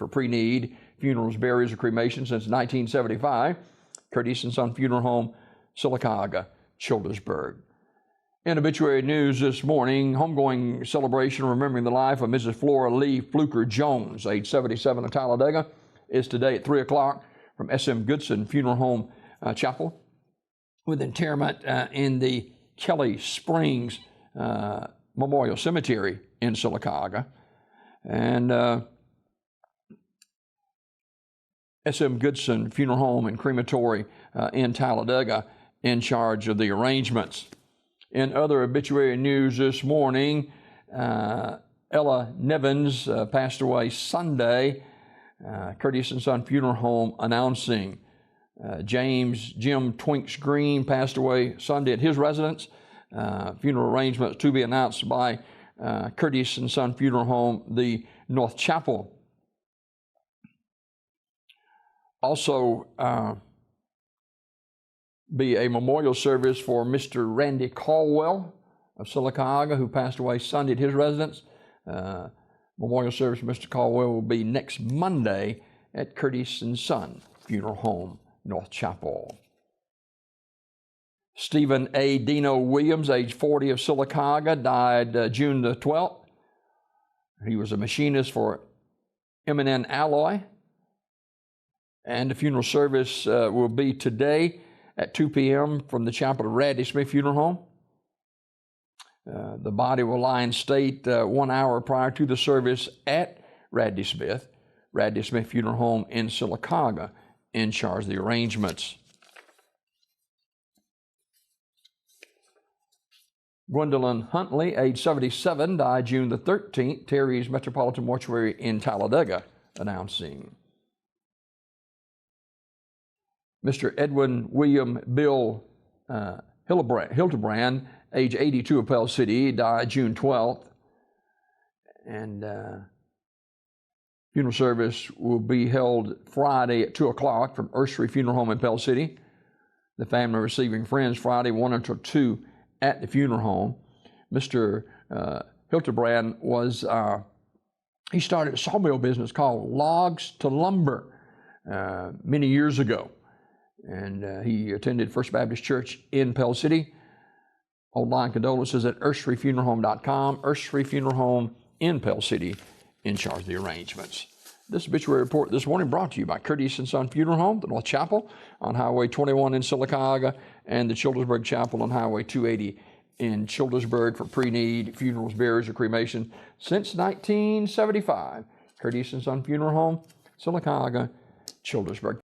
for pre-need funerals, burials, or cremation since 1975. Curtis and Son Funeral Home, Sylacauga, Childersburg. In obituary news this morning, homegoing celebration remembering the life of Mrs. Flora Lee Fluker Jones, age 77 of Talladega, is today at 3 o'clock from S.M. Goodson Funeral Home Chapel, with interment in the Kelly Springs Memorial Cemetery in Sylacauga. And S.M. Goodson Funeral Home and Crematory in Talladega in charge of the arrangements. In other obituary news this morning, Ella Nevins passed away Sunday. Curtis and Son Funeral Home announcing. James Jim Twinks Green passed away Sunday at his residence. Funeral arrangements to be announced by Curtis and Son Funeral Home, the North Chapel. Also, be a memorial service for Mr. Randy Caldwell of Sylacauga, who passed away Sunday at his residence. Memorial service for Mr. Caldwell will be next Monday at Curtis and Son Funeral Home, North Chapel. Stephen A. Dino Williams, age 40 of Sylacauga, died June the 12th. He was a machinist for M&N Alloy. And the funeral service will be today at 2 p.m. from the chapel of Radley Smith Funeral Home. The body will lie in state 1 hour prior to the service at Radley Smith Funeral Home in Sylacauga, in charge of the arrangements. Gwendolyn Huntley, age 77, died June the 13th, Terry's Metropolitan Mortuary in Talladega, announcing. Mr. Edwin William Bill Hildebrand, age 82 of Pell City, died June 12th. And funeral service will be held Friday at 2 o'clock from Ursery Funeral Home in Pell City. The family receiving friends Friday 1 until 2 at the funeral home. Mr. Hildebrand was, he started a sawmill business called Logs to Lumber many years ago. And he attended First Baptist Church in Pell City. Online condolences at urseryfuneralhome.com. Ursery Funeral Home in Pell City, in charge of the arrangements. This obituary report this morning brought to you by Curtis and Son Funeral Home, the North Chapel on Highway 21 in Sylacauga, and the Childersburg Chapel on Highway 280 in Childersburg for pre-need funerals, burials, or cremation since 1975. Curtis and Son Funeral Home, Sylacauga, Childersburg.